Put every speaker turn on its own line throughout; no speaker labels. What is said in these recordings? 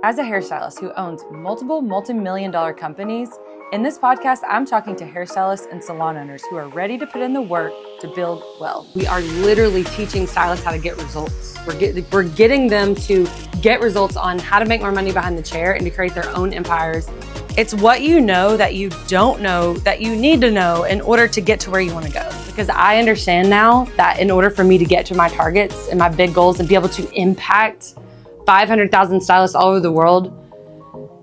As a hairstylist who owns multiple multi-million-dollar companies, in this podcast, I'm talking to hairstylists and salon owners who are ready to put in the work to build wealth. We are literally teaching stylists how to get results. We're getting them to get results on how to make more money behind the chair and to create their own empires. It's what you know that you don't know that you need to know in order to get to where you want to go. Because I understand now that in order for me to get to my targets and my big goals and be able to impact 500,000 stylists all over the world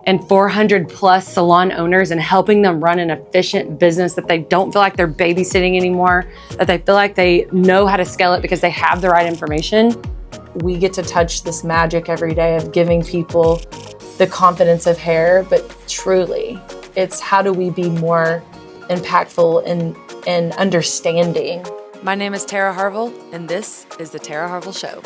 and 400 plus salon owners and helping them run an efficient business that they don't feel like they're babysitting anymore, that they feel like they know how to scale it because they have the right information. We get to touch this magic every day of giving people the confidence of hair, but truly it's how do we be more impactful and understanding. My name is Terra Harvell and this is the Terra Harvell Show.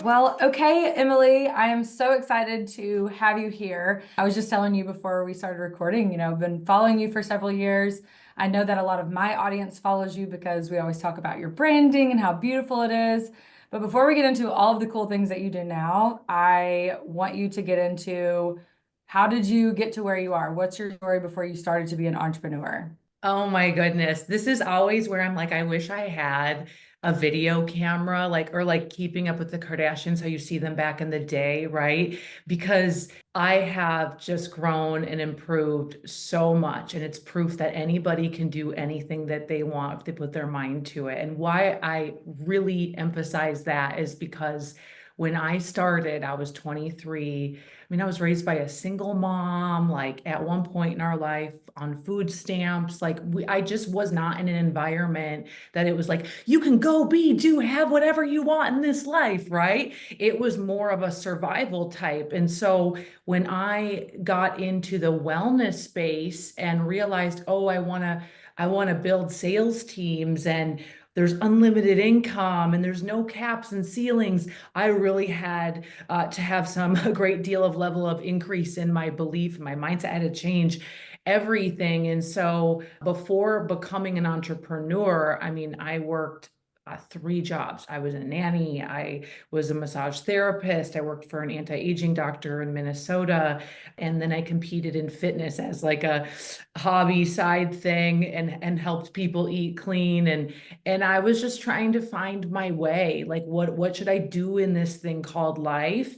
Well, okay, Emily, I am so excited to have you here. I was just telling you before we started recording, I've been following you for several years. I know that a lot of my audience follows you because we always talk about your branding and how beautiful it is. But before we get into all of the cool things that you do now, I want you to get into how did you get to where you are? What's your story before you started to be an entrepreneur?
Oh my goodness. This is always where I'm like, I wish I had a video camera, or keeping up with the Kardashians, how you see them back in the day, right? Because I have just grown and improved so much. And it's proof that anybody can do anything that they want if they put their mind to it. And why I really emphasize that is because when I started, I was 23. I was raised by a single mom, like at one point in our life on food stamps. I just was not in an environment that it was like, you can go do, have whatever you want in this life, right? It was more of a survival type. And so when I got into the wellness space and realized, oh, I want to build sales teams and there's unlimited income and there's no caps and ceilings. I really had to have a great deal of level of increase in my belief, my mindset had to change everything. And so before becoming an entrepreneur, I worked 3 jobs. I was a nanny. I was a massage therapist. I worked for an anti-aging doctor in Minnesota. And then I competed in fitness as like a hobby side thing and helped people eat clean. And I was just trying to find my way. Like what should I do in this thing called life?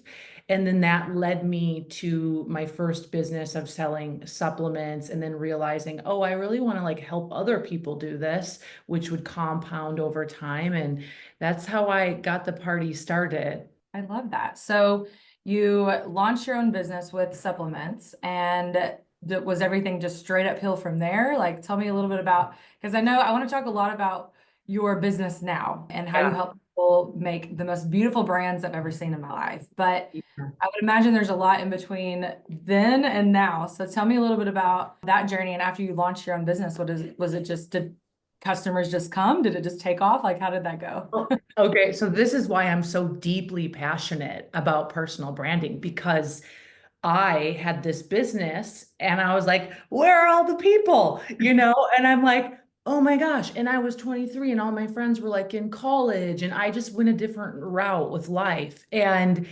And then that led me to my first business of selling supplements and then realizing, oh, I really want to like help other people do this, which would compound over time. And that's how I got the party started.
I love that. So you launched your own business with supplements and was everything just straight uphill from there? Like, tell me a little bit about, because I know I want to talk a lot about your business now and how you
Yeah.
help people make the most beautiful brands I've ever seen in my life. But I would imagine there's a lot in between then and now. So tell me a little bit about that journey. And after you launched your own business, was it just, did customers just come? Did it just take off? Like, how did that go?
Oh, okay, so this is why I'm so deeply passionate about personal branding because I had this business and I was like, where are all the people? And I'm like, oh my gosh. And I was 23 and all my friends were like in college and I just went a different route with life. And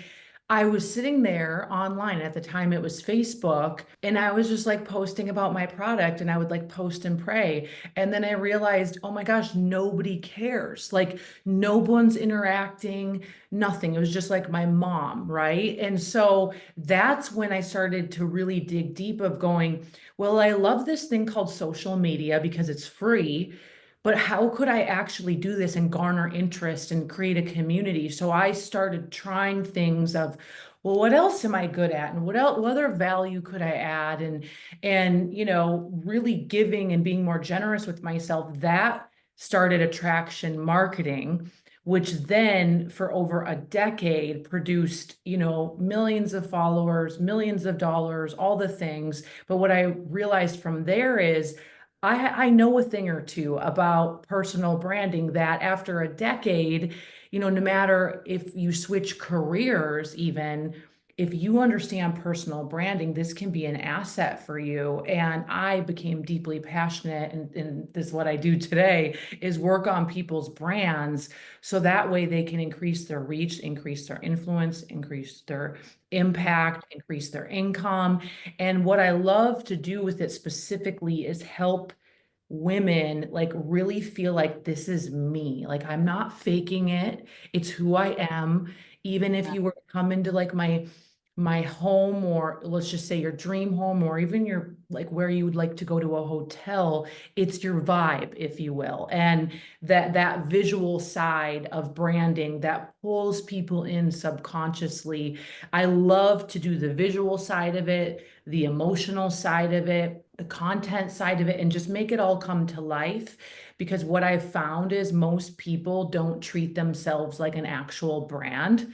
I was sitting there online at the time it was Facebook and I was just like posting about my product and I would like post and pray. And then I realized, oh my gosh, nobody cares. Like no one's interacting, nothing. It was just like my mom, right? And so that's when I started to really dig deep of going, well, I love this thing called social media because it's free, but how could I actually do this and garner interest and create a community? So I started trying things of, well, what else am I good at? And what other value could I add? And really giving and being more generous with myself, that started attraction marketing, which then for over a decade produced, millions of followers, millions of dollars, all the things. But what I realized from there is I know a thing or two about personal branding that after a decade, no matter if you switch careers, even if you understand personal branding, this can be an asset for you. And I became deeply passionate, and this is what I do today, is work on people's brands so that way they can increase their reach, increase their influence, increase their impact, increase their income. And what I love to do with it specifically is help women like really feel like this is me. Like I'm not faking it. It's who I am. Even if you were to come into like my home, or let's just say your dream home, or even your like where you would like to go to a hotel, it's your vibe, if you will. And that visual side of branding that pulls people in subconsciously. I love to do the visual side of it, the emotional side of it, the content side of it, and just make it all come to life. Because what I've found is most people don't treat themselves like an actual brand.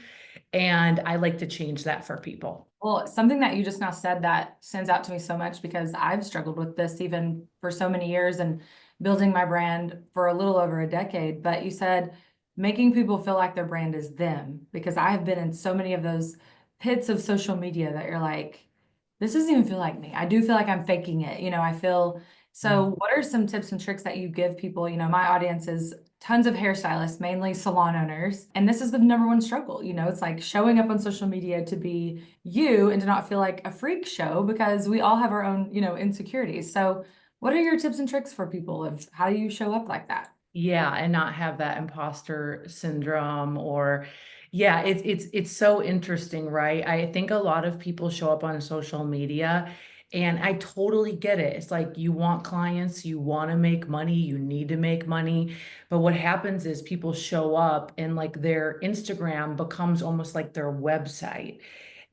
And I like to change that for people.
Well, something that you just now said that stands out to me so much because I've struggled with this even for so many years and building my brand for a little over a decade. But you said making people feel like their brand is them, because I have been in so many of those pits of social media that you're like, this doesn't even feel like me. I do feel like I'm faking it. I feel so. What are some tips and tricks that you give people? My audience is tons of hairstylists, mainly salon owners. And this is the number one struggle. It's like showing up on social media to be you and to not feel like a freak show, because we all have our own, insecurities. So, what are your tips and tricks for people of how do you show up like that?
Yeah, and not have that imposter syndrome. Or yeah, it's so interesting, right? I think a lot of people show up on social media, and I totally get it. It's like you want clients, you want to make money, you need to make money. But what happens is people show up and like their Instagram becomes almost like their website.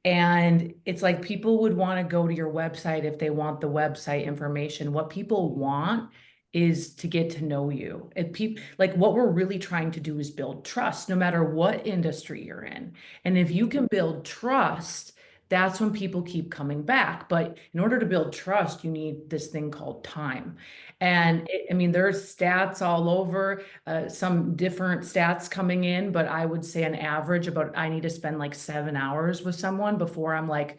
And it's like people would want to go to your website if they want the website information. What people want is to get to know you. And people like what we're really trying to do is build trust, no matter what industry you're in. And if you can build trust, that's when people keep coming back. But in order to build trust, you need this thing called time. And I mean, there's stats all over, some different stats coming in, but I would say an average about I need to spend like 7 hours with someone before I'm like,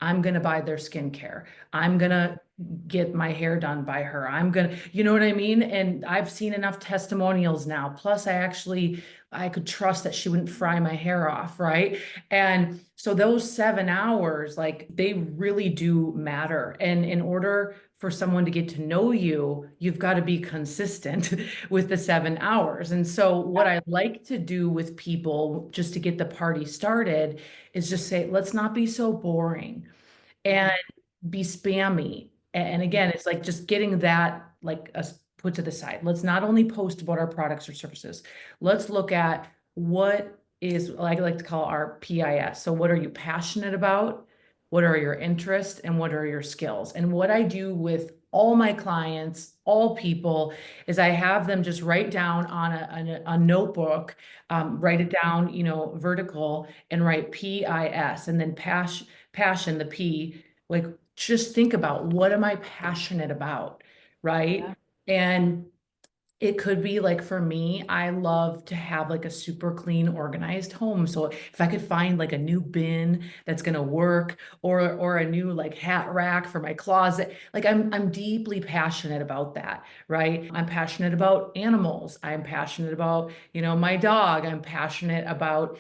I'm going to buy their skincare. I'm going to get my hair done by her. I'm going to, you know what I mean? And I've seen enough testimonials now. Plus, I could trust that she wouldn't fry my hair off, right? And so those 7 hours, like they really do matter. And in order for someone to get to know you, you've got to be consistent with the 7 hours. And so what I like to do with people just to get the party started is just say, let's not be so boring and be spammy. And again, it's like just getting that like put to the side. Let's not only post about our products or services. Let's look at what is like I like to call our PIS. So what are you passionate about? What are your interests and what are your skills? And what I do with all my clients, all people, is I have them just write down on a notebook, write it down, vertical, and write PIS, and then passion, the P, like just think about what am I passionate about, right?
Yeah.
And it could be like for me, I love to have like a super clean, organized home. So if I could find like a new bin that's gonna work, or a new like hat rack for my closet, like I'm deeply passionate about that, right? I'm passionate about animals. I'm passionate about, my dog. I'm passionate about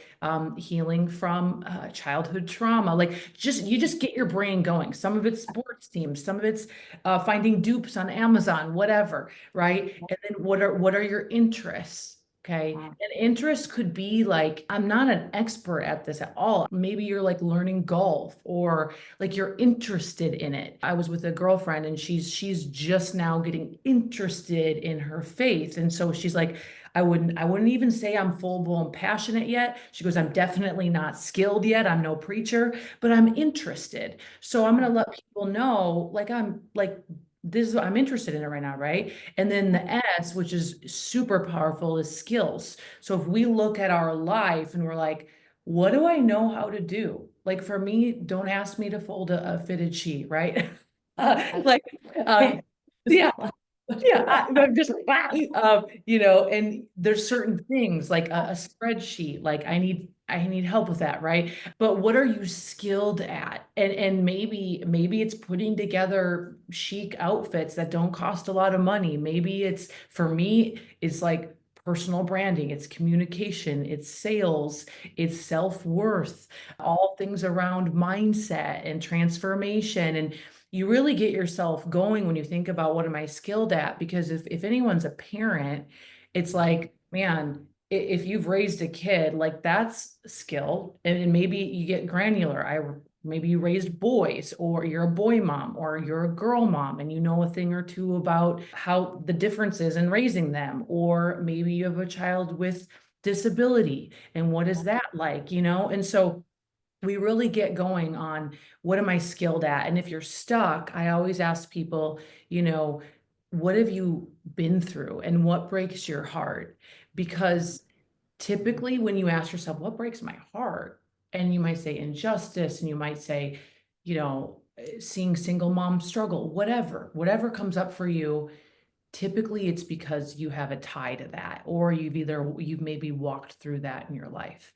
healing from childhood trauma. Like you just get your brain going. Some of it's sports teams, some of it's finding dupes on Amazon, whatever, right? And then what are your interests? Okay.
Wow.
And interest could be like, I'm not an expert at this at all. Maybe you're like learning golf, or like you're interested in it. I was with a girlfriend and she's just now getting interested in her faith. And so she's like, I wouldn't even say I'm full blown passionate yet. She goes, I'm definitely not skilled yet. I'm no preacher, but I'm interested. So I'm gonna let people know, like I'm like this is what I'm interested in it right now, right? And then the S, which is super powerful, is skills. So if we look at our life and we're like, what do I know how to do? Like for me, don't ask me to fold a fitted sheet, right? Like, um, yeah, yeah, I'm just and there's certain things like a spreadsheet. Like I need I need help with that, right? But what are you skilled at? And maybe it's putting together chic outfits that don't cost a lot of money. Maybe it's for me, it's like personal branding, it's communication, it's sales, it's self-worth, all things around mindset and transformation. And you really get yourself going when you think about what am I skilled at? Because if anyone's a parent, it's like, man, if you've raised a kid, like that's skill. And maybe you get granular. Maybe you raised boys, or you're a boy mom, or you're a girl mom, and you know a thing or two about how the differences in raising them. Or maybe you have a child with disability, and what is that like, you know? And so we really get going on what am I skilled at? And if you're stuck, I always ask people, you know, what have you been through and what breaks your heart? Because typically when you ask yourself, what breaks my heart? And you might say injustice, and you might say, you know, seeing single moms struggle, whatever comes up for you, typically it's because you have a tie to that, or you've maybe walked through that in your life.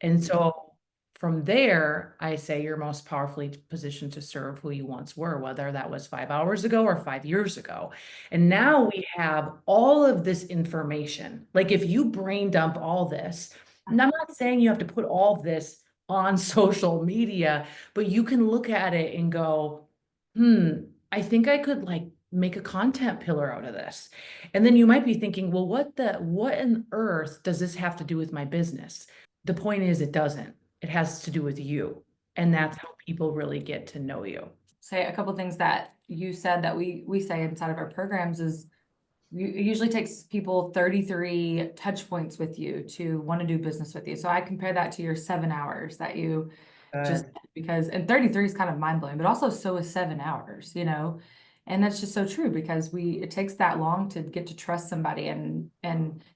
And so from there, I say you're most powerfully positioned to serve who you once were, whether that was 5 hours ago or 5 years ago. And now we have all of this information. Like if you brain dump all this, and I'm not saying you have to put all of this on social media, but you can look at it and go, I think I could like make a content pillar out of this. And then you might be thinking, well, what on earth does this have to do with my business? The point is, it doesn't. It has to do with you. And that's how people really get to know you.
Say a couple things that you said that we say inside of our programs is it usually takes people 33 touch points with you to want to do business with you. So I compare that to your 7 hours that you just
Good.
because, and 33 is kind of mind blowing, but also so is 7 hours, you know? And that's just so true because it takes that long to get to trust somebody. And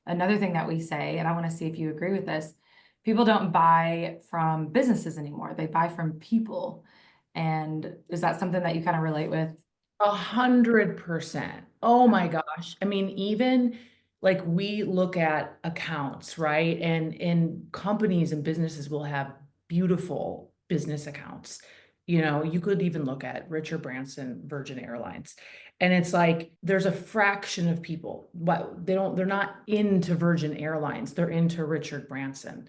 another thing that we say, and I want to see if you agree with this, people don't buy from businesses anymore. They buy from people. And is that something that you kind of relate with?
100%. Oh my gosh. I mean, even like we look at accounts, right? And companies and businesses will have beautiful business accounts. You know, you could even look at Richard Branson, Virgin Airlines. And it's like there's a fraction of people, but they're not into Virgin Airlines, they're into Richard Branson.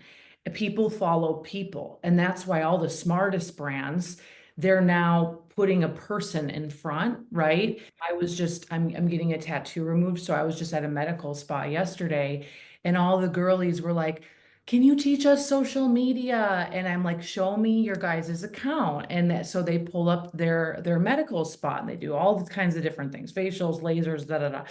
People follow people. And that's why all the smartest brands, they're now putting a person in front, right? I'm getting a tattoo removed. So I was just at a medical spa yesterday, and all the girlies were like, can you teach us social media? And I'm like, show me your guys' account. And so they pull up their medical spot, and they do all kinds of different things, facials, lasers, da da da.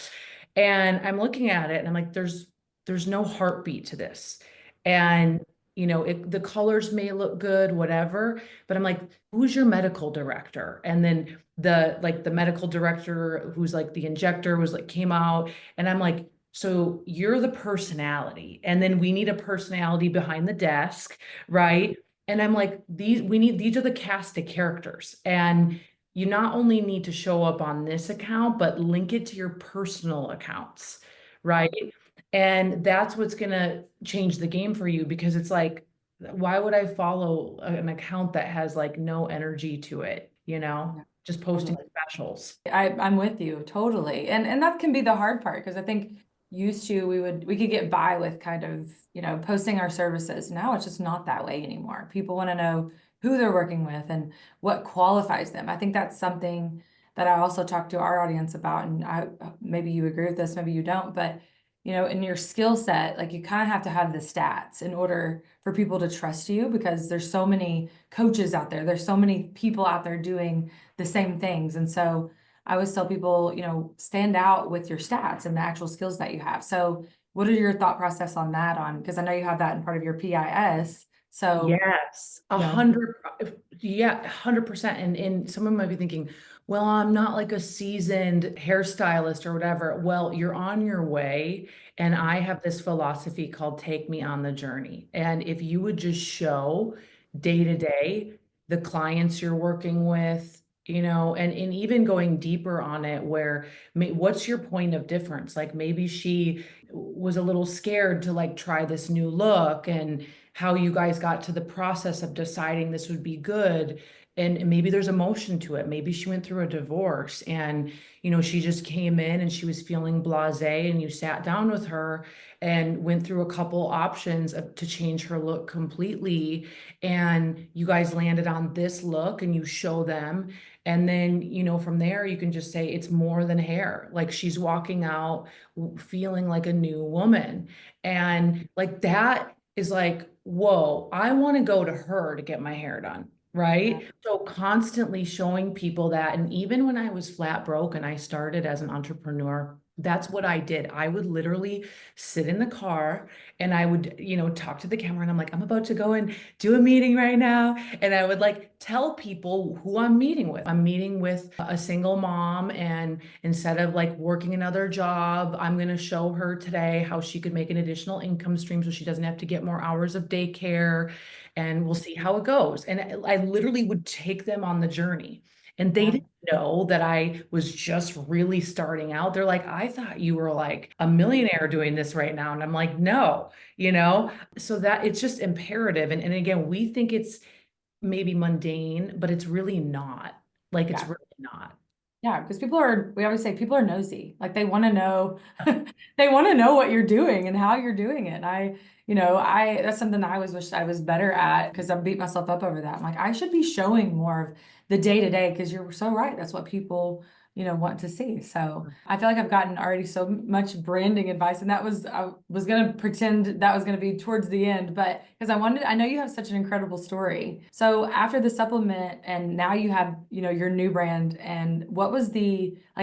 And I'm looking at it and I'm like, there's no heartbeat to this. And you know, the colors may look good, whatever, but I'm like, who's your medical director? And then the medical director who's like the injector was like came out, and I'm like, so you're the personality, and then we need a personality behind the desk, right? And I'm like, these are the cast of characters. And you not only need to show up on this account, but link it to your personal accounts, right? And that's what's going to change the game for you, because it's like, why would I follow an account that has like no energy to it, you know,
Yeah,
just posting
totally.
specials?
I'm with you totally. And that can be the hard part because I think used to we could get by with kind of, you know, posting our services. Now it's just not that way anymore. People want to know who they're working with and what qualifies them. I think that's something that I also talk to our audience about, and I maybe you agree with this, maybe you don't, but you know, in your skill set, like you kind of have to have the stats in order for people to trust you because there's so many coaches out there. There's so many people out there doing the same things. And so I always tell people, you know, stand out with your stats and the actual skills that you have. So what are your thought process on that because I know you have that in part of your PIS. So,
Yes,
you know,
yeah, 100%. And someone might be thinking, well, I'm not like a seasoned hairstylist or whatever. Well, you're on your way. And I have this philosophy called take me on the journey. And if you would just show day to day the clients you're working with, you know, and even going deeper on it, where what's your point of difference? Like maybe she was a little scared to like try this new look, and how you guys got to the process of deciding this would be good. And maybe there's emotion to it. Maybe she went through a divorce and, she just came in and she was feeling blasé, and you sat down with her and went through a couple options to change her look completely. And you guys landed on this look and you show them. And then, from there, you can just say it's more than hair. Like she's walking out feeling like a new woman. And like that is like, whoa, I want to go to her to get my hair done.
Yeah.
Right. So constantly showing people that. And even when I was flat broke and I started as an entrepreneur, that's what I did. I would literally sit in the car and I would, talk to the camera, and I'm like, I'm about to go and do a meeting right now. And I would like tell people who I'm meeting with. I'm meeting with a single mom, and instead of like working another job, I'm going to show her today how she could make an additional income stream so she doesn't have to get more hours of daycare, and we'll see how it goes. And I literally would take them on the journey. And they
Yeah.
didn't know that I was just really starting out. They're like, I thought you were like a millionaire doing this right now. And I'm like, no, so that it's just imperative. And again, we think it's maybe mundane, but it's really not. Like, it's
Yeah.
really not.
Yeah, because we always say people are nosy. Like they want to know, they want to know what you're doing and how you're doing it. And that's something that I always wish I was better at, because I beat myself up over that. I'm like, I should be showing more of the day to day, because you're so right. That's what people, want to see. So I feel like I've gotten already so much branding advice, and I was gonna pretend that was gonna be towards the end, but because I know you have such an incredible story. So after the supplement, and now you have, your new brand, and what was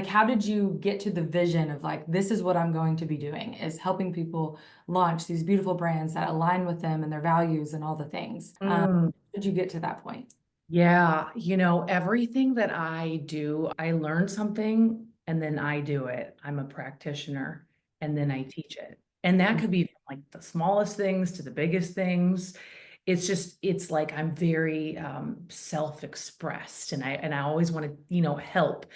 how did you get to the vision of like, this is what I'm going to be doing, is helping people launch these beautiful brands that align with them and their values and all the things.
Mm.
Did you get to that point?
Yeah, everything that I do, I learn something and then I do it. I'm a practitioner and then I teach it. And that could be from like the smallest things to the biggest things. It's like I'm very self-expressed, and I always want to, help.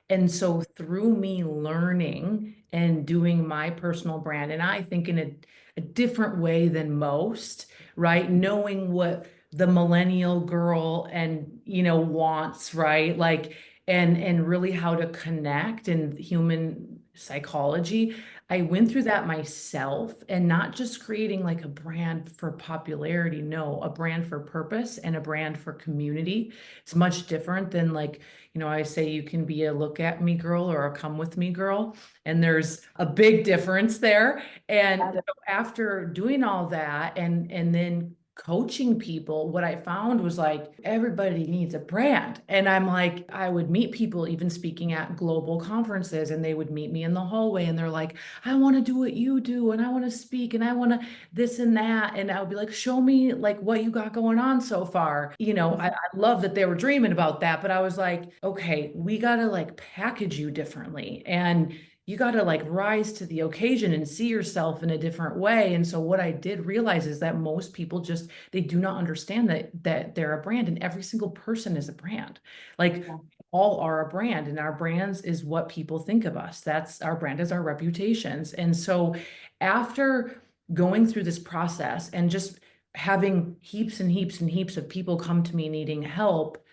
And so through me learning and doing my personal brand, and I think in a different way than most, right? Knowing what the millennial girl and wants, right? Like, and really how to connect and human psychology. I went through that myself, and not just creating like a brand for popularity, no, a brand for purpose and a brand for community. It's much different than like, I say you can be a look at me girl or a come with me girl, and there's a big difference there. And so after doing all that and then coaching people, what I found was like everybody needs a brand. And I'm like, I would meet people even speaking at global conferences, and they would meet me in the hallway and they're like, I want to do what you do, and I want to speak, and I want to this and that. And I would be like, show me like what you got going on so far. I love that they were dreaming about that, but I was like, okay, we got to like package you differently. And you got to like rise to the occasion and see yourself in a different way. And so what I did realize is that most people just they do not understand that they're a brand, and every single person is a brand. Like all are a brand, and our brands is what people think of us. That's our brand is our reputations. And so after going through this process and just having heaps and heaps and heaps of people come to me needing help,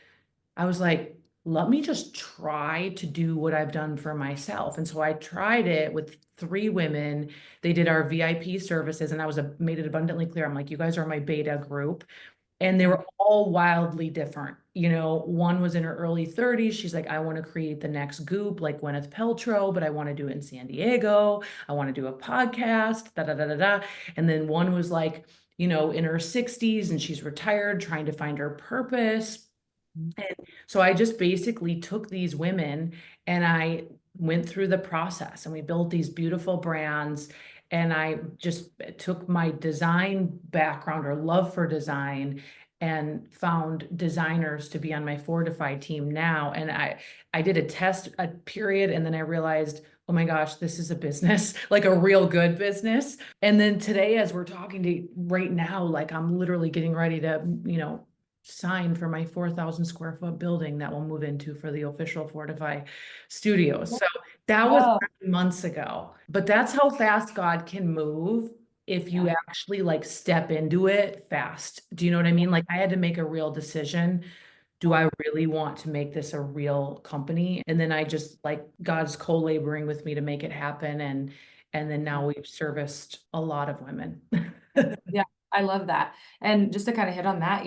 I was like, let me just try to do what I've done for myself. And so I tried it with 3 women. They did our VIP services, and I was made it abundantly clear. I'm like, you guys are my beta group. And they were all wildly different. One was in her early 30s. She's like, I want to create the next Goop like Gwyneth Paltrow, but I want to do it in San Diego. I want to do a podcast, da da da da da. And then one was like, in her 60s, and she's retired, trying to find her purpose. And so I just basically took these women and I went through the process, and we built these beautiful brands. And I just took my design background or love for design and found designers to be on my Fortify team now. And I did a period, and then I realized, oh my gosh, this is a business, like a real good business. And then today, as we're talking to right now, like I'm literally getting ready to, sign for my 4,000 square foot building that we'll move into for the official Fortify studios. So That was
Oh,
9 months ago. But that's how fast God can move if you
yeah.
actually like step into it fast. Do you know what I mean? Like I had to make a real decision. Do I really want to make this a real company? And then I just like God's co-laboring with me to make it happen. And then now we've serviced a lot of women.
Yeah, I love that. And just to kind of hit on that,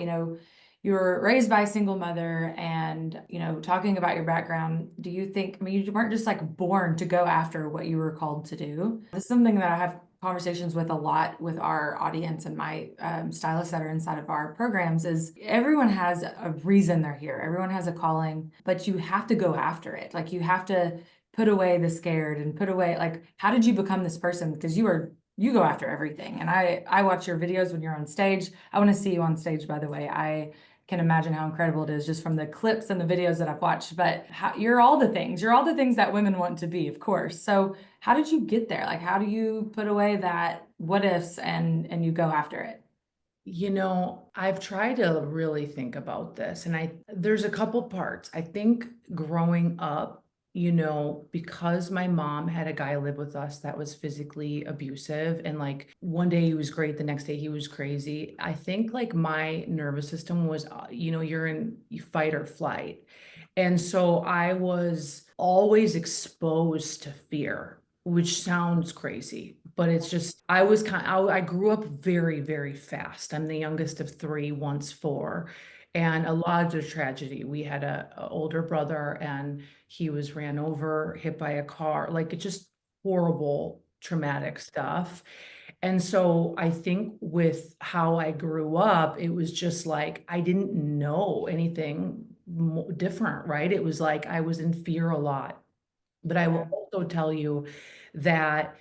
you were raised by a single mother and, talking about your background, do you think, I mean, you weren't just like born to go after what you were called to do. This is something that I have conversations with a lot with our audience and my stylists that are inside of our programs is everyone has a reason they're here. Everyone has a calling, but you have to go after it. Like you have to put away the scared and put away, like, how did you become this person? Because you go after everything. And I watch your videos when you're on stage. I want to see you on stage, by the way. I can imagine how incredible it is just from the clips and the videos that I've watched. But you're all the things. You're all the things that women want to be, of course. So how did you get there? Like, how do you put away that what ifs and you go after it?
I've tried to really think about this and there's a couple parts. I think growing up, because my mom had a guy live with us that was physically abusive and like one day he was great, the next day he was crazy. I think like my nervous system was, you're in fight or flight. And so I was always exposed to fear, which sounds crazy, but it's just, I grew up very, very fast. I'm the youngest of three, once four, and a lot of the tragedy. We had a older brother and he was ran over, hit by a car, like it just horrible, traumatic stuff. And so I think with how I grew up, it was just like I didn't know anything different, right? It was like I was in fear a lot. But I will
Yeah.
also tell you that,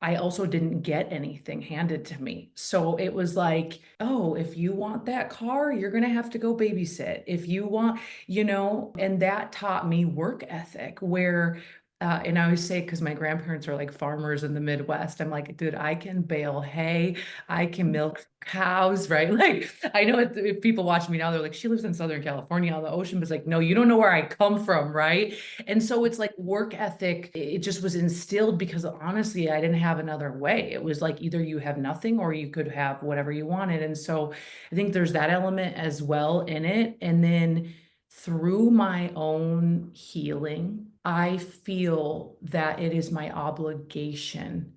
I also didn't get anything handed to me. So it was like, oh, if you want that car, you're going to have to go babysit. If you want, and that taught me work ethic where, and I always say, because my grandparents are like farmers in the Midwest, I'm like, dude, I can bale hay, I can milk cows, right? Like, I know if people watch me now, they're like, she lives in Southern California on the ocean, but it's like, no, you don't know where I come from, right? And so it's like work ethic, it just was instilled because honestly, I didn't have another way. It was like either you have nothing or you could have whatever you wanted. And so I think there's that element as well in it. And then through my own healing, I feel that it is my obligation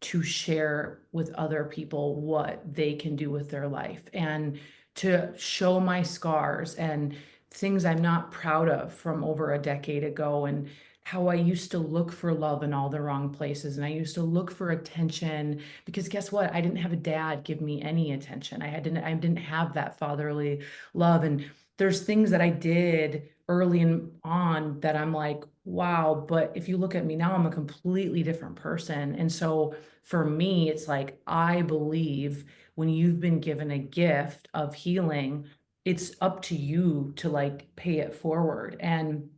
to share with other people what they can do with their life and to show my scars and things I'm not proud of from over a decade ago and how I used to look for love in all the wrong places and I used to look for attention because guess what? I didn't have a dad give me any attention. I didn't have that fatherly love and there's things that I did early on that I'm like, wow, but if you look at me now, I'm a completely different person. And so for me, it's like I believe when you've been given a gift of healing, it's up to you to like pay it forward. And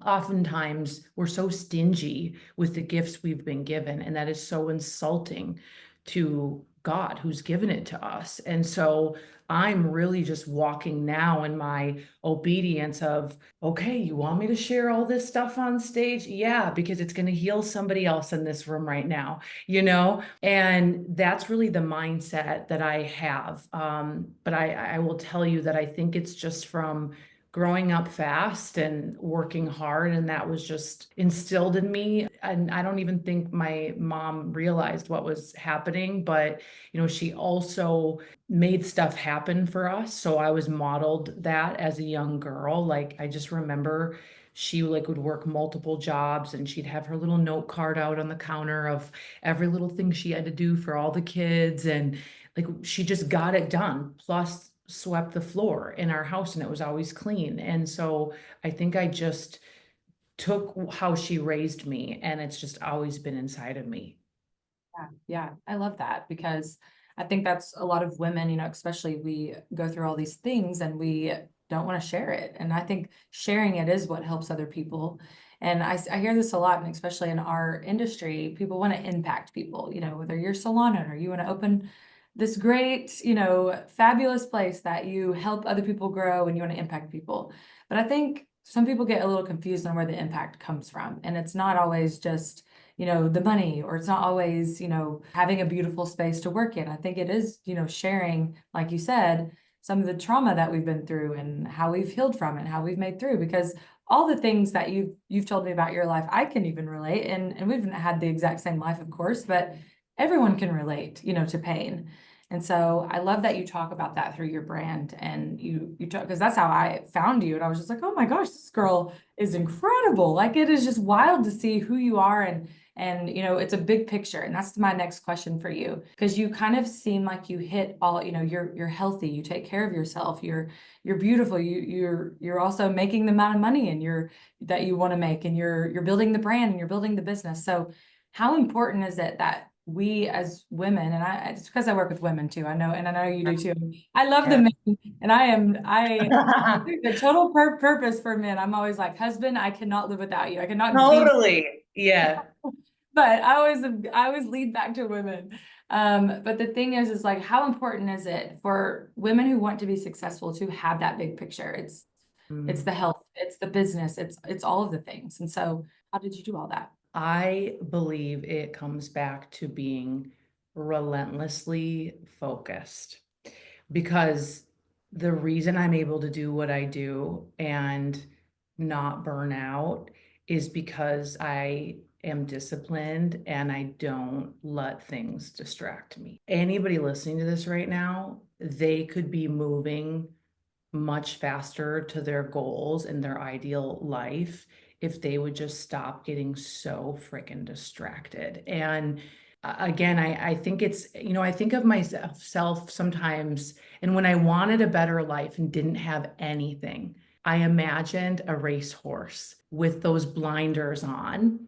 oftentimes we're so stingy with the gifts we've been given, and that is so insulting to God who's given it to us. And so I'm really just walking now in my obedience of, okay, you want me to share all this stuff on stage? Yeah, because it's going to heal somebody else in this room right now, And that's really the mindset that I have. But I will tell you that I think it's just from growing up fast and working hard, and that was just instilled in me. And I don't even think my mom realized what was happening, but she also made stuff happen for us. So I was modeled that as a young girl. Like I just remember she like would work multiple jobs and she'd have her little note card out on the counter of every little thing she had to do for all the kids and like she just got it done. Plus swept the floor in our house and it was always clean. And so I think I just took how she raised me and it's just always been inside of me.
Yeah, yeah, I love that because I think that's a lot of women, especially we go through all these things and we don't want to share it. And I think sharing it is what helps other people. And I hear this a lot, and especially in our industry, people want to impact people, whether you're a salon owner, you want to open this great, fabulous place that you help other people grow and you want to impact people. But I think some people get a little confused on where the impact comes from. And it's not always just, the money, or it's not always, having a beautiful space to work in. I think it is, sharing, like you said, some of the trauma that we've been through and how we've healed from it, and how we've made through, because all the things that you've told me about your life, I can even relate. And we've not had the exact same life, of course, but everyone can relate, to pain. And so I love that you talk about that through your brand, and you talk, because that's how I found you. And I was just like, oh my gosh, this girl is incredible. Like, it is just wild to see who you are. And it's a big picture. And that's my next question for you, because you kind of seem like you hit all, you're healthy, you take care of yourself, you're beautiful, you're also making the amount of money and that you want to make, and you're building the brand and you're building the business. So how important is it that we as women, and it's because I work with women too, I know, and I know you do too. I love the
Yeah.
men, and I think the total purpose for men. I'm always like, husband, I cannot live without you. I cannot be,
Totally. Yeah.
but I always lead back to women. But the thing is like, how important is it for women who want to be successful to have that big picture? It's
Mm.
the health, it's the business, it's all of the things. And so, how did you do all that?
I believe it comes back to being relentlessly focused, because the reason I'm able to do what I do and not burn out is because I am disciplined and I don't let things distract me. Anybody listening to this right now, they could be moving much faster to their goals and their ideal life if they would just stop getting so freaking distracted. And again, I think it's, I think of myself sometimes, and when I wanted a better life and didn't have anything, I imagined a racehorse with those blinders on.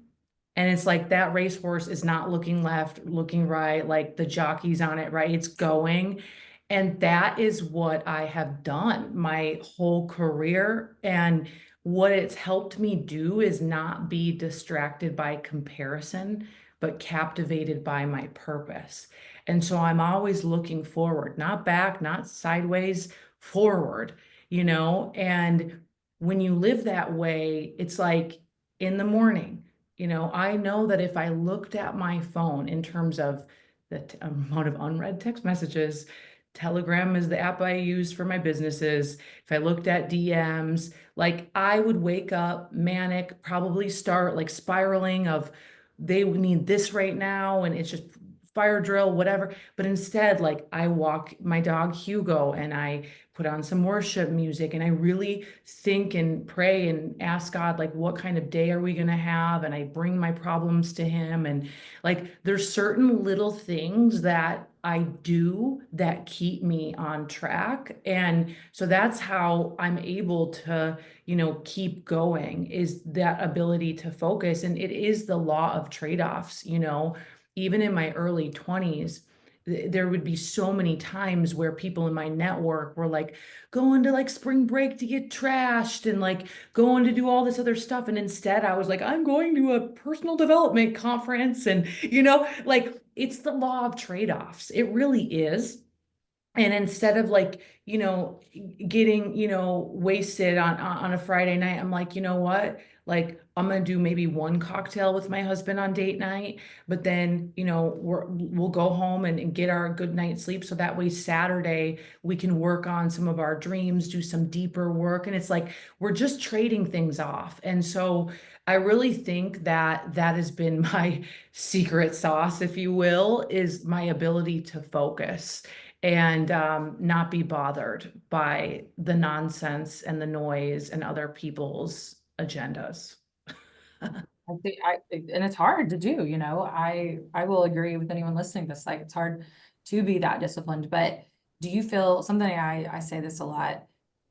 And it's like that racehorse is not looking left, looking right, like the jockey's on it, right? It's going. And that is what I have done my whole career. And what it's helped me do is not be distracted by comparison, but captivated by my purpose. And so I'm always looking forward, not back, not sideways, forward, And when you live that way, it's like in the morning, I know that if I looked at my phone in terms of the amount of unread text messages, Telegram is the app I use for my businesses. If I looked at DMs, like I would wake up manic, probably start like spiraling of they need this right now, and it's just fire drill, whatever. But instead, like I walk my dog Hugo and I put on some worship music and I really think and pray and ask God, like, what kind of day are we going to have? And I bring my problems to Him. And like, there's certain little things that I do that keep me on track. And so that's how I'm able to, keep going, is that ability to focus. And it is the law of trade-offs, even in my early 20s, there would be so many times where people in my network were like going to like spring break to get trashed and like going to do all this other stuff. And instead I was like, I'm going to a personal development conference. And, like it's the law of trade-offs. It really is. And instead of like, getting, wasted on a Friday night, I'm like, you know what? Like I'm gonna do maybe one cocktail with my husband on date night, but then, we'll go home and get our good night's sleep. So that way Saturday we can work on some of our dreams, do some deeper work. And it's like we're just trading things off. And so I really think that that has been my secret sauce, if you will, is my ability to focus and not be bothered by the nonsense and the noise and other people's agendas.
I think and it's hard to do, I will agree with anyone listening to this. Like, it's hard to be that disciplined, but do you feel something? I say this a lot.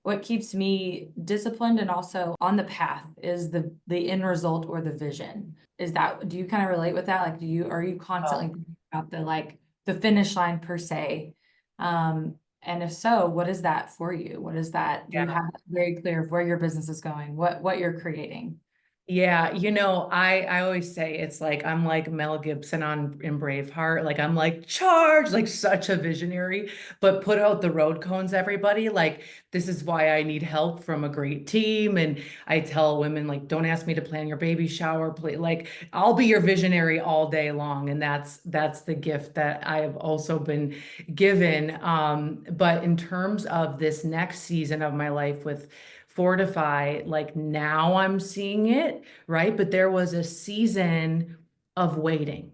What keeps me disciplined and also on the path is the end result, or the vision. Do you kind of relate with that? Like, are you constantly
Oh,
thinking about the finish line per se? And if so, what is that for you? What is that? Do you
yeah.
have very clear of where your business is going, what you're creating?
Yeah, I always say it's like I'm like Mel Gibson on in Braveheart. Like I'm like charge, like such a visionary, but put out the road cones, everybody. Like this is why I need help from a great team. And I tell women like, don't ask me to plan your baby shower, please. Like I'll be your visionary all day long. And that's the gift that I have also been given. But in terms of this next season of my life with Fortify, like now I'm seeing it, right? But there was a season of waiting,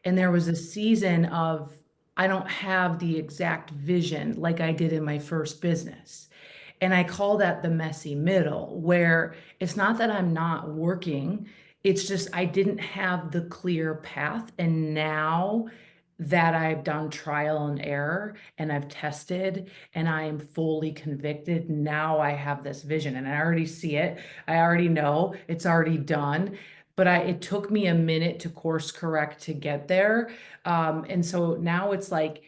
and there was a season of I don't have the exact vision like I did in my first business. And I call that the messy middle, where it's not that I'm not working, it's just I didn't have the clear path. And now that I've done trial and error and I've tested and I am fully convicted, now I have this vision and I already see it. I already know it's already done. But it took me a minute to course correct to get there. And so now it's like,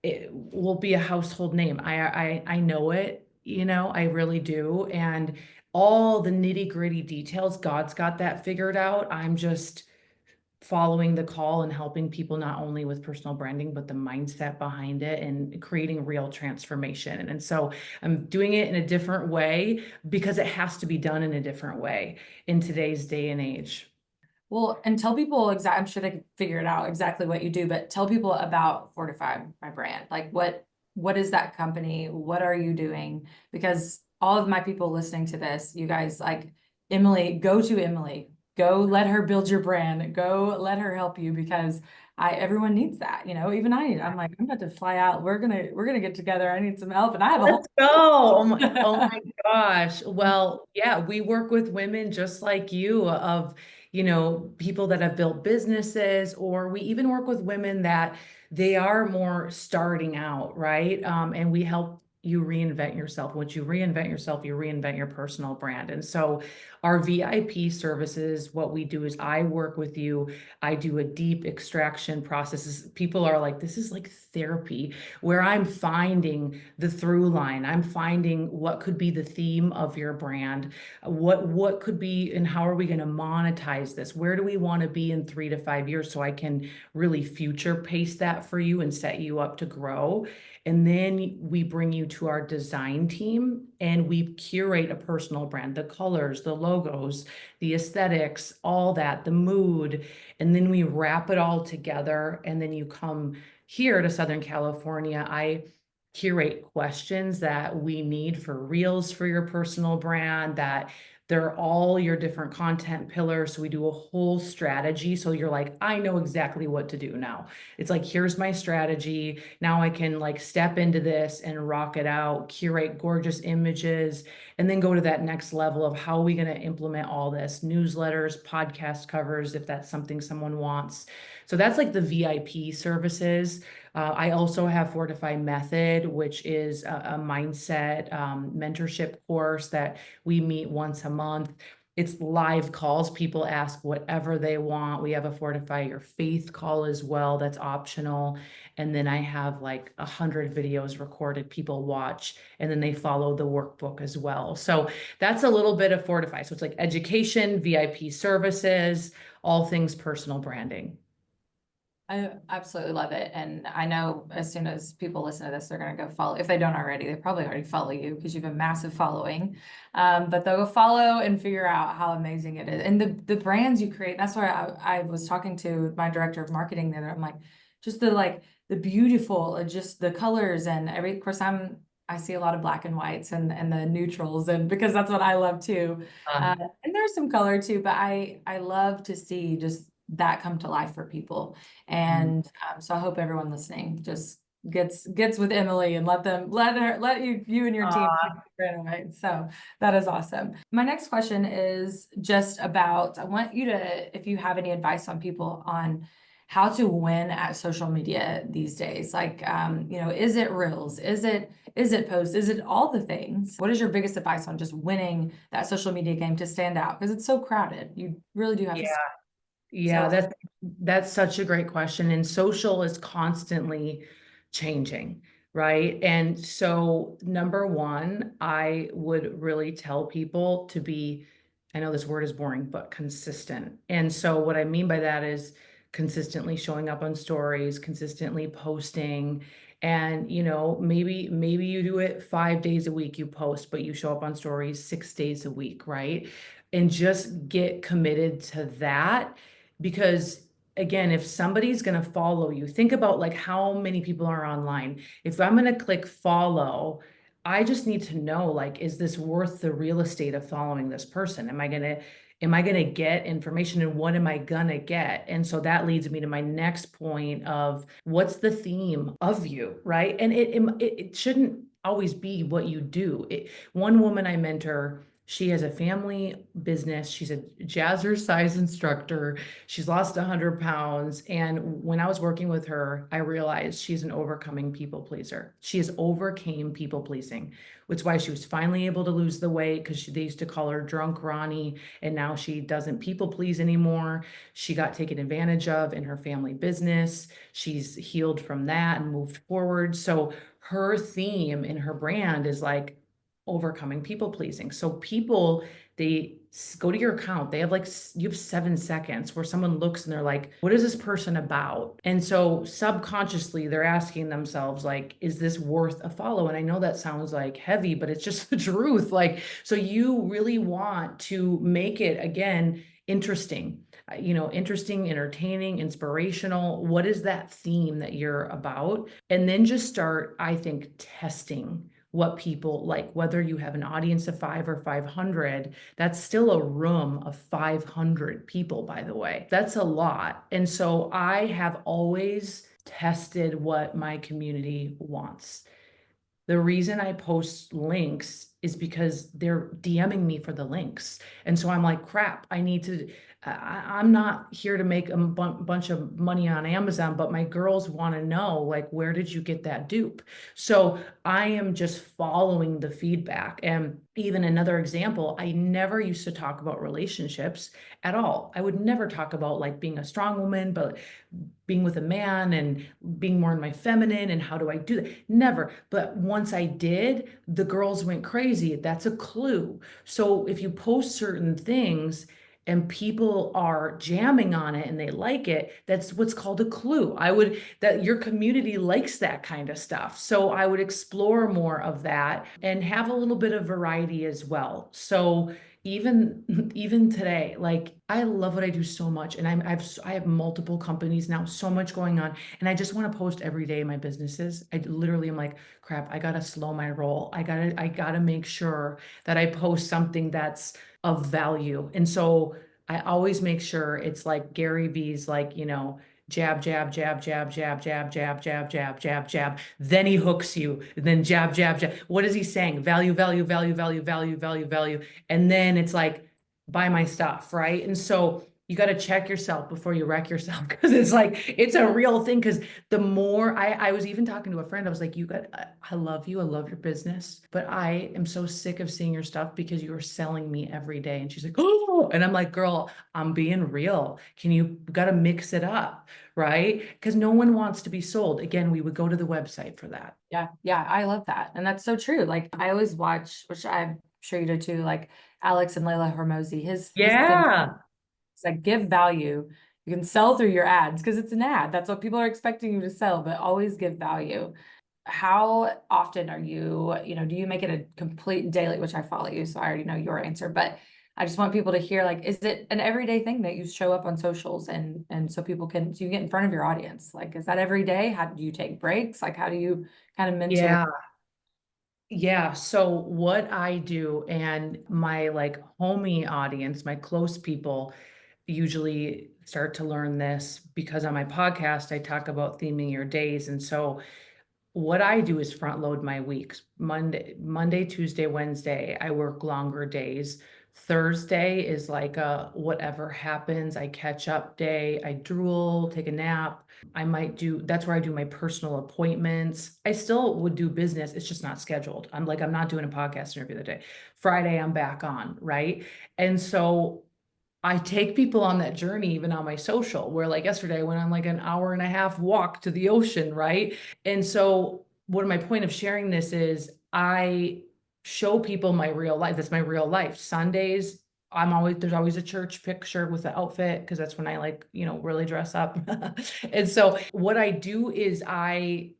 it will be a household name. I know it, I really do. And all the nitty-gritty details, God's got that figured out. I'm just following the call and helping people not only with personal branding, but the mindset behind it and creating real transformation. And so I'm doing it in a different way because it has to be done in a different way in today's day and age.
Well, and tell people I'm sure they can figure it out exactly what you do, but tell people about Fortify My Brand. Like what is that company? What are you doing? Because all of my people listening to this, you guys like Emily, go to Emily. Go let her build your brand. Go let her help you because everyone needs that, even I need. I'm like, I'm about to fly out. We're gonna get together. I need some help. And I have a
Let's
whole
go. Oh my gosh. Well, yeah, we work with women just like you of, people that have built businesses, or we even work with women that they are more starting out, right? And we help you reinvent yourself. Once you reinvent yourself, you reinvent your personal brand. And so our VIP services, what we do is I work with you. I do a deep extraction process. People are like, this is like therapy where I'm finding the through line. I'm finding what could be the theme of your brand. What could be and how are we going to monetize this? Where do we want to be in 3 to 5 years so I can really future pace that for you and set you up to grow? And then we bring you to our design team and we curate a personal brand, the colors, the logos, the aesthetics, all that, the mood. And then we wrap it all together. And then you come here to Southern California. I curate questions that we need for reels for your personal brand, that they're all your different content pillars. So we do a whole strategy. So you're like, I know exactly what to do now. It's like, here's my strategy. Now I can like step into this and rock it out, curate gorgeous images, and then go to that next level of how are we going to implement all this newsletters, podcast covers, if that's something someone wants. So that's like the VIP services. I also have Fortify Method, which is a mindset mentorship course that we meet once a month. It's live calls. People ask whatever they want. We have a Fortify Your Faith call as well. That's optional. And then I have like 100 videos recorded, people watch, and then they follow the workbook as well. So that's a little bit of Fortify. So it's like education, VIP services, all things personal branding.
I absolutely love it. And I know as soon as people listen to this, they're going to go follow. If they don't already, they probably already follow you because you have a massive following. But they'll go follow and figure out how amazing it is. And the brands you create, that's why I was talking to my director of marketing there. I'm like, just the beautiful, just the colors and of course, I see a lot of black and whites and the neutrals, and because that's what I love too. And there's some color too, but I love to see just that come to life for people. And so I hope everyone listening just gets with Emily and let you and your team
Uh,
right away. So that is awesome. My next question is just about, I want you to, if you have any advice on people on how to win at social media these days. Like is it reels? Is it posts? Is it all the things? What is your biggest advice on just winning that social media game to stand out? Because it's so crowded. You really do have to.
yeah. Yeah,
So
that's such a great question. And social is constantly changing, right? And so number one, I would really tell people to be I know this word is boring, but consistent. And so what I mean by that is consistently showing up on stories, consistently posting. And, maybe you do it 5 days a week, you post, but you show up on stories 6 days a week, right? And just get committed to that. Because again, if somebody's going to follow you, think about like how many people are online. If I'm going to click follow, I just need to know, like, is this worth the real estate of following this person? Am I gonna get information, and what am I gonna get? And so that leads me to my next point of what's the theme of you, right? And it shouldn't always be what you do. One woman I mentor, she has a family business. She's a jazzercise instructor. She's lost 100 pounds. And when I was working with her, I realized she's an overcoming people pleaser. She has overcame people pleasing, which is why she was finally able to lose the weight, because they used to call her drunk Ronnie. And now she doesn't people please anymore. She got taken advantage of in her family business. She's healed from that and moved forward. So her theme in her brand is like overcoming people pleasing. So people, they go to your account, they have like, you have 7 seconds where someone looks and they're like, what is this person about? And so subconsciously they're asking themselves, like, is this worth a follow? And I know that sounds like heavy, but it's just the truth. Like, so you really want to make it, again, interesting. Interesting, entertaining, inspirational. What is that theme that you're about? And then just start, I think, testing what people like. Whether you have an audience of 5 or 500, that's still a room of 500 people, by the way. That's a lot. And so I have always tested what my community wants. The reason I post links is because they're DMing me for the links. And so I'm like, crap, I'm not here to make a bunch of money on Amazon, but my girls want to know, like, where did you get that dupe? So I am just following the feedback. And even another example, I never used to talk about relationships at all. I would never talk about like being a strong woman, but being with a man and being more in my feminine and how do I do that? Never. But once I did, the girls went crazy. That's a clue. So if you post certain things and people are jamming on it and they like it, that's what's called a clue. That your community likes that kind of stuff. So I would explore more of that and have a little bit of variety as well. So even today, like, I love what I do so much, and I have multiple companies now, so much going on, and I just want to post every day in my businesses. I literally am like, crap, I gotta slow my roll. I gotta make sure that I post something that's of value. And so I always make sure it's like Gary V's, like, jab, jab, jab, jab, jab, jab, jab, jab, jab, jab, jab. Then he hooks you. Then jab, jab, jab. What is he saying? Value, value, value, value, value, value, value. And then it's like, buy my stuff, right? And so you got to check yourself before you wreck yourself, because it's like, it's a real thing. Because the more I was even talking to a friend, I was like, I love you. I love your business, but I am so sick of seeing your stuff because you are selling me every day. And she's like, oh, and I'm like, girl, I'm being real. You got to mix it up, right? Because no one wants to be sold. Again, we would go to the website for that.
Yeah, yeah, I love that. And that's so true. Like I always watch, which I'm sure you do too, like Alex and Layla Hormozy, his thing
Yeah.
is like give value. You can sell through your ads because it's an ad. That's what people are expecting you to sell, but always give value. How often are you, do you make it a complete daily, which I follow you, so I already know your answer, but I just want people to hear, like, is it an everyday thing that you show up on socials and so you get in front of your audience? Like, is that every day? How do you take breaks? Like, how do you kind of mentally?
Yeah. Yeah. So what I do, and my like homie audience, my close people usually start to learn this because on my podcast, I talk about theming your days. And so what I do is front load my weeks. Monday, Tuesday, Wednesday, I work longer days. Thursday is like a whatever happens, I catch up day. I drool, take a nap. That's where I do my personal appointments. I still would do business. It's just not scheduled. I'm not doing a podcast interview the day. Friday, I'm back on, right? And so I take people on that journey, even on my social, where like yesterday I went on like an hour and a half walk to the ocean, right? And so, what my point of sharing this is, I show people my real life. That's my real life. Sundays, there's always a church picture with the outfit because that's when I like, really dress up. And so what I do is I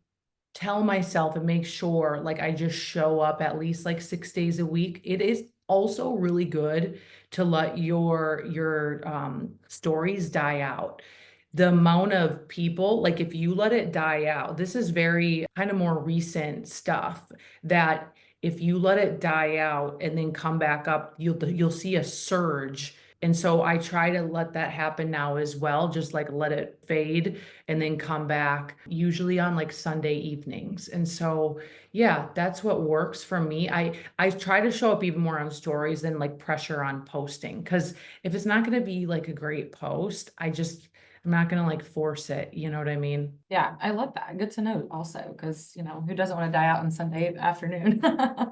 tell myself and make sure like I just show up at least like 6 days a week. It is also really good to let your stories die out. The amount of people, like if you let it die out, this is very kind of more recent stuff that if you let it die out and then come back up, you'll see a surge. And so I try to let that happen now as well, just like let it fade and then come back, usually on like Sunday evenings. And so, yeah, that's what works for me. I try to show up even more on stories than like pressure on posting because if it's not going to be like a great post, I'm not going to like force it. You know what I mean?
Yeah, I love that. Good to know also, because who doesn't want to die out on Sunday afternoon?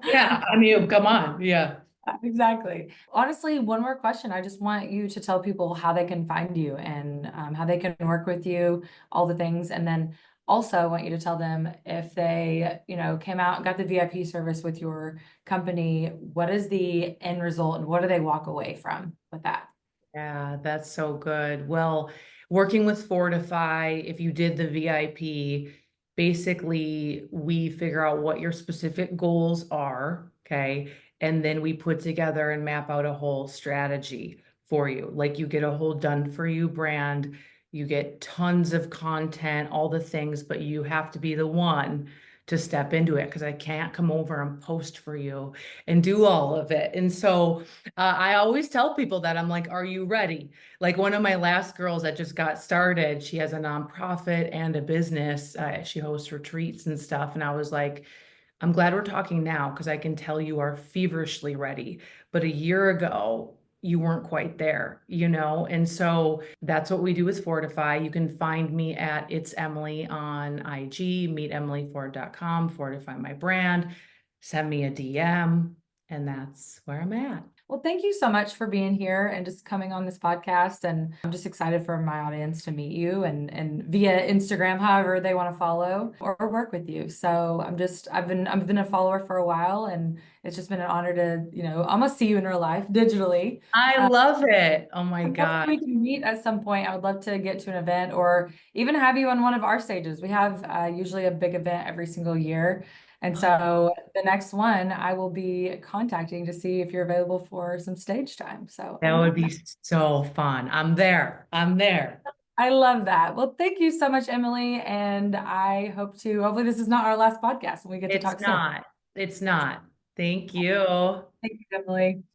Yeah, I mean, come on. Yeah.
Exactly. Honestly, one more question. I just want you to tell people how they can find you and how they can work with you, all the things. And then also I want you to tell them if they, came out and got the VIP service with your company, what is the end result and what do they walk away from with that?
Yeah, that's so good. Well, working with Fortify, if you did the VIP, basically we figure out what your specific goals are, okay? And then we put together and map out a whole strategy for you. Like you get a whole done for you brand, you get tons of content, all the things, but you have to be the one to step into it because I can't come over and post for you and do all of it. And so I always tell people that I'm like, are you ready? Like one of my last girls that just got started, she has a nonprofit and a business. She hosts retreats and stuff. And I was like, I'm glad we're talking now because I can tell you are feverishly ready. But a year ago, you weren't quite there, And so that's what we do with Fortify. You can find me at It's Emily on IG, meetemily.ford.com, Fortify My Brand, send me a DM, and that's where I'm at.
Well, thank you so much for being here and just coming on this podcast. And I'm just excited for my audience to meet you and via Instagram, however they want to follow or work with you. So I've been a follower for a while and it's just been an honor to, almost see you in real life digitally.
I love it. Oh my
Hopefully
God.
we can meet at some point. I would love to get to an event or even have you on one of our stages. We have usually a big event every single year. And so the next one I will be contacting to see if you're available for some stage time. So I
That would
love
be
that.
so fun. I'm there. I'm there.
I love that. Well, thank you so much, Emily. And hopefully this is not our last podcast and we get to
It's
talk soon.
not. It's not. Thank you.
Thank you, Emily.